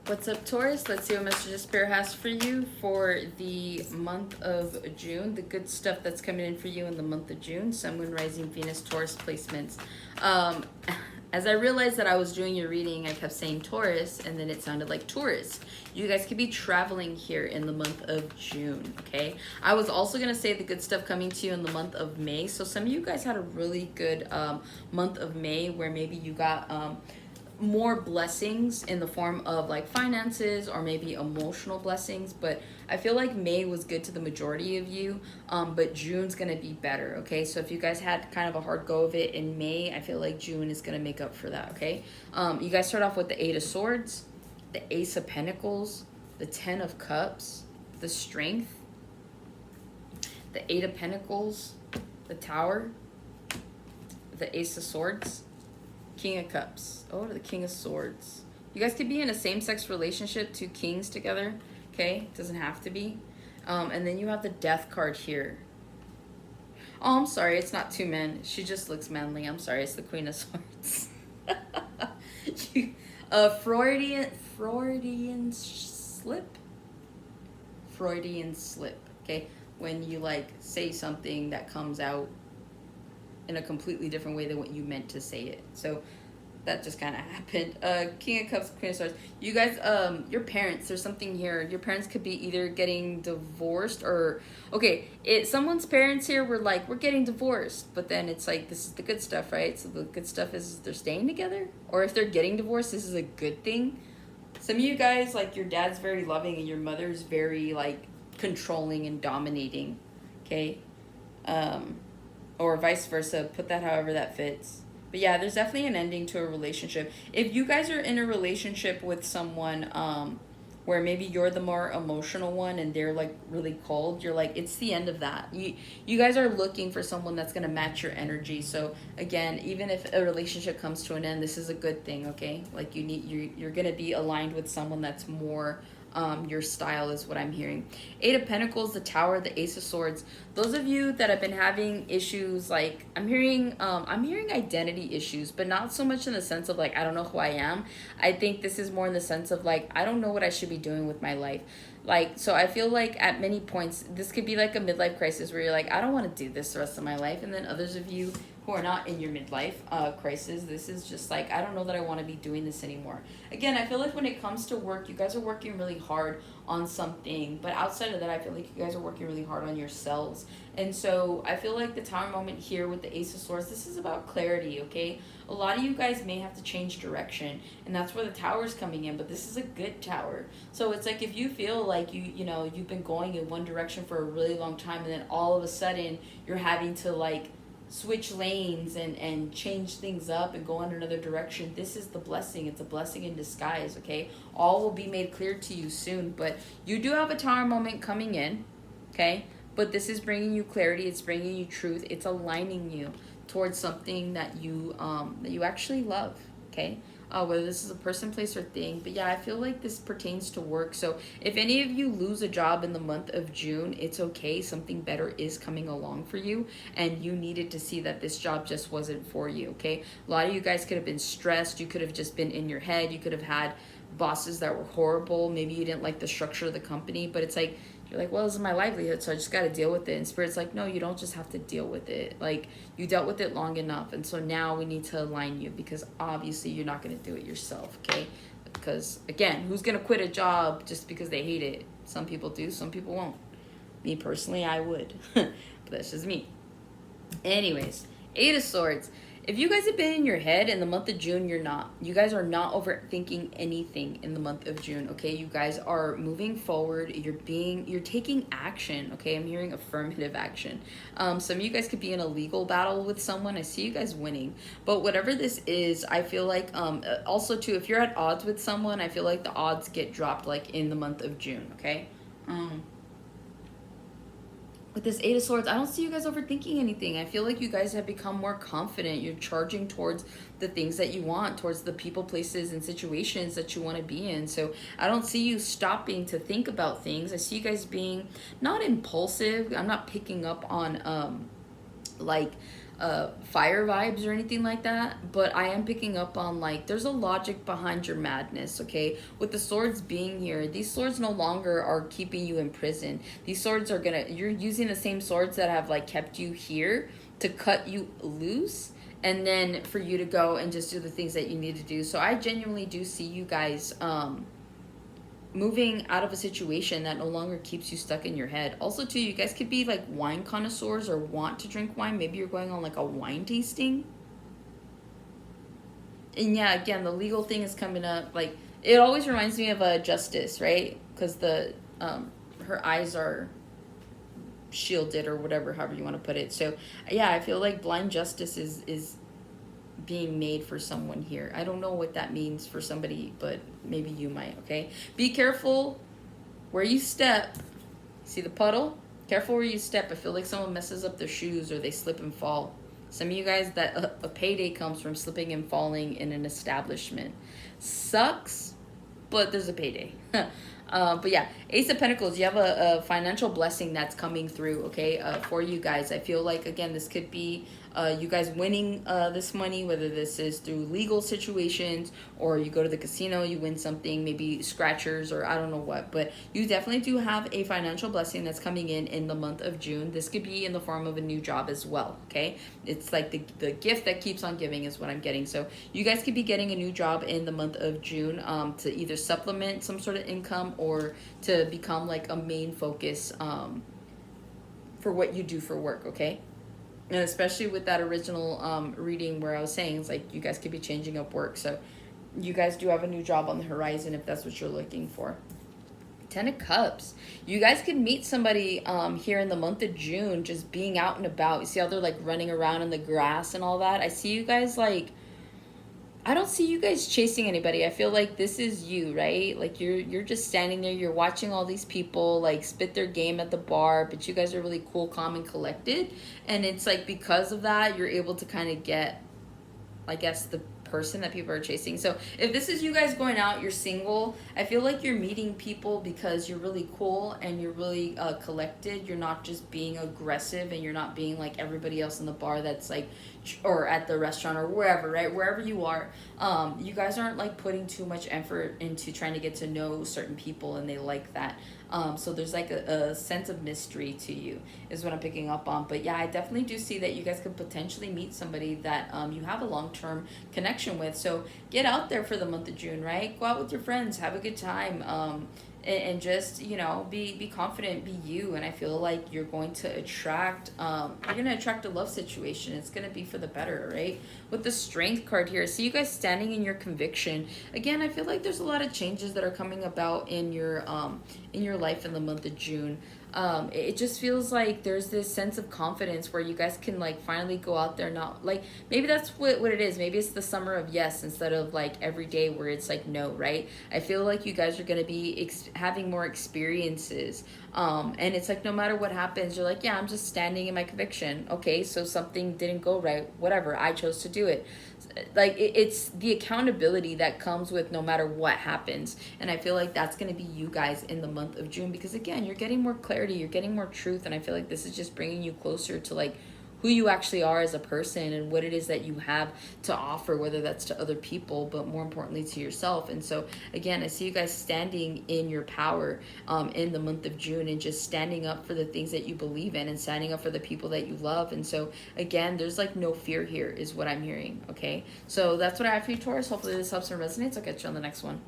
What's up, Taurus? Let's see what Mr. Despair has for you for the month of June. The good stuff that's coming in for you in the month of June. Sun, Moon, Rising, Venus, Taurus placements. Um, as I realized that I was doing your reading, I kept saying Taurus, and then it sounded like tourist. You guys could be traveling here in the month of June, okay? I was also going to say the good stuff coming to you in the month of May. So some of you guys had a really good month of May where maybe you got... more blessings in the form of like finances or maybe emotional blessings, but I feel like May was good to the majority of you, but June's gonna be better. Okay, so if you guys had kind of a hard go of it in May, I feel like June is gonna make up for that. Okay, you guys start off with the Eight of Swords, the Ace of Pentacles, the Ten of Cups, the Strength, the Eight of Pentacles, the Tower, the Ace of Swords, King of Cups. Oh, the King of Swords. You guys could be in a same-sex relationship, two kings together. Okay, doesn't have to be. And then you have the Death card here. Oh, I'm sorry, it's not two men. She just looks manly. I'm sorry, it's the Queen of Swords. Freudian slip. Freudian slip. Okay, when you like say something that comes out in a completely different way than what you meant to say it. So that just kind of happened. King of Cups, Queen of Swords. You guys, your parents, there's something here. Your parents could be either getting divorced or, okay, someone's parents here were like, we're getting divorced. But then it's like, this is the good stuff, right? So the good stuff is they're staying together. Or if they're getting divorced, this is a good thing. Some of you guys, like your dad's very loving and your mother's very like controlling and dominating. Okay? Or vice versa. Put that however that fits. But yeah, there's definitely an ending to a relationship. If you guys are in a relationship with someone where maybe you're the more emotional one and they're like really cold, you're like, it's the end of that. You guys are looking for someone that's going to match your energy. So again, even if a relationship comes to an end, this is a good thing, okay? Like you're going to be aligned with someone that's more your style is what I'm hearing. Eight of Pentacles, the Tower, the Ace of Swords. Those of you that have been having issues, like I'm hearing identity issues, but not so much in the sense of like I don't know who I am. I think this is more in the sense of like I don't know what I should be doing with my life. Like, so I feel like at many points this could be like a midlife crisis where you're like, I don't want to do this the rest of my life. And then others of you who are not in your midlife crisis, this is just like, I don't know that I want to be doing this anymore. Again, I feel like when it comes to work, you guys are working really hard on something, but outside of that, I feel like you guys are working really hard on yourselves. And so I feel like the Tower moment here with the Ace of Swords, this is about clarity, okay? A lot of you guys may have to change direction, and that's where the Tower is coming in, but this is a good Tower. So it's like if you feel like you've been going in one direction for a really long time, and then all of a sudden you're having to like switch lanes and change things up and go in another direction, this is the blessing. It's a blessing in disguise, okay? All will be made clear to you soon, but you do have a Tower moment coming in, okay? But this is bringing you clarity. It's bringing you truth. It's aligning you towards something that you actually love, okay? Whether this is a person, place, or thing. But yeah, I feel like this pertains to work. So if any of you lose a job in the month of June, it's okay. Something better is coming along for you. And you needed to see that this job just wasn't for you, okay? A lot of you guys could have been stressed. You could have just been in your head. You could have had bosses that were horrible. Maybe you didn't like the structure of the company. But it's like, you're like, well, this is my livelihood, so I just got to deal with it. And Spirit's like, no, you don't just have to deal with it. Like, you dealt with it long enough. And so now we need to align you because obviously you're not going to do it yourself, okay? Because, again, who's going to quit a job just because they hate it? Some people do, some people won't. Me, personally, I would. But that's just me. Anyways, Eight of Swords. If you guys have been in your head in the month of June, you're not. You guys are not overthinking anything in the month of June, okay? You guys are moving forward. You're taking action, okay? I'm hearing affirmative action. Some of you guys could be in a legal battle with someone. I see you guys winning. But whatever this is, I feel like, also too, if you're at odds with someone, I feel like the odds get dropped like in the month of June, okay? With this Eight of Swords, I don't see you guys overthinking anything. I feel like you guys have become more confident. You're charging towards the things that you want, towards the people, places, and situations that you want to be in. So I don't see you stopping to think about things. I see you guys being not impulsive. I'm not picking up on fire vibes or anything like that, but I am picking up on like there's a logic behind your madness, okay? With the swords being here, these swords no longer are keeping you in prison. These swords are gonna, you're using the same swords that have like kept you here to cut you loose, and then for you to go and just do the things that you need to do. So I genuinely do see you guys moving out of a situation that no longer keeps you stuck in your head. Also, too, you guys could be like wine connoisseurs or want to drink wine. Maybe you're going on like a wine tasting. And yeah, again, the legal thing is coming up. Like, it always reminds me of a justice, right? Because the her eyes are shielded or whatever, however you want to put it. So yeah, I feel like blind justice is being made for someone here. I don't know what that means for somebody, but maybe you might, okay? Be careful where you step. See the puddle? Careful where you step. I feel like someone messes up their shoes or they slip and fall. Some of you guys, that a payday comes from slipping and falling in an establishment. Sucks, but there's a payday. But yeah, Ace of Pentacles, you have a financial blessing that's coming through, okay, for you guys. I feel like, again, this could be you guys winning this money, whether this is through legal situations or you go to the casino, you win something, maybe scratchers or I don't know what. But you definitely do have a financial blessing that's coming in the month of June. This could be in the form of a new job as well, okay? It's like the gift that keeps on giving is what I'm getting. So you guys could be getting a new job in the month of June to either supplement some sort of income or to become like a main focus for what you do for work, okay? And especially with that original reading where I was saying, it's like you guys could be changing up work. So you guys do have a new job on the horizon if that's what you're looking for. 10 of Cups. You guys could meet somebody here in the month of June just being out and about. You see how they're like running around in the grass and all that? I see you guys like, I don't see you guys chasing anybody. I feel like this is you, right? Like you're just standing there, you're watching all these people like spit their game at the bar, but you guys are really cool, calm, and collected. And it's like because of that, you're able to kind of get, I guess, the person that people are chasing. So if this is you guys going out, you're single, I feel like you're meeting people because you're really cool and you're really collected. You're not just being aggressive and you're not being like everybody else in the bar that's like, or at the restaurant or wherever, right? Wherever you are, you guys aren't like putting too much effort into trying to get to know certain people and they like that. So there's like a sense of mystery to you is what I'm picking up on. But yeah, I definitely do see that you guys could potentially meet somebody that you have a long-term connection with. So get out there for the month of June, right? Go out with your friends, have a good time, and just, you know, be confident, be you. And I feel like you're going to attract a love situation. It's going to be for the better, right? With the Strength card here, see you guys standing in your conviction. Again, I feel like there's a lot of changes that are coming about in your life in the month of June. It just feels like there's this sense of confidence where you guys can like finally go out there, not like, maybe that's what it is. Maybe it's the summer of yes instead of like every day where it's like no, right? I feel like you guys are going to be having more experiences. And it's like no matter what happens, you're like, yeah, I'm just standing in my conviction. Okay, so something didn't go right, whatever, I chose to do it. Like it's the accountability that comes with no matter what happens. And I feel like that's going to be you guys in the month of June because again, you're getting more clarity, you're getting more truth, and I feel like this is just bringing you closer to like who you actually are as a person and what it is that you have to offer, whether that's to other people, but more importantly to yourself. And so again, I see you guys standing in your power in the month of June and just standing up for the things that you believe in and standing up for the people that you love. And so again, there's like no fear here is what I'm hearing. Okay, so that's what I have for you, Taurus. Hopefully this helps and resonates. I'll catch you on the next one.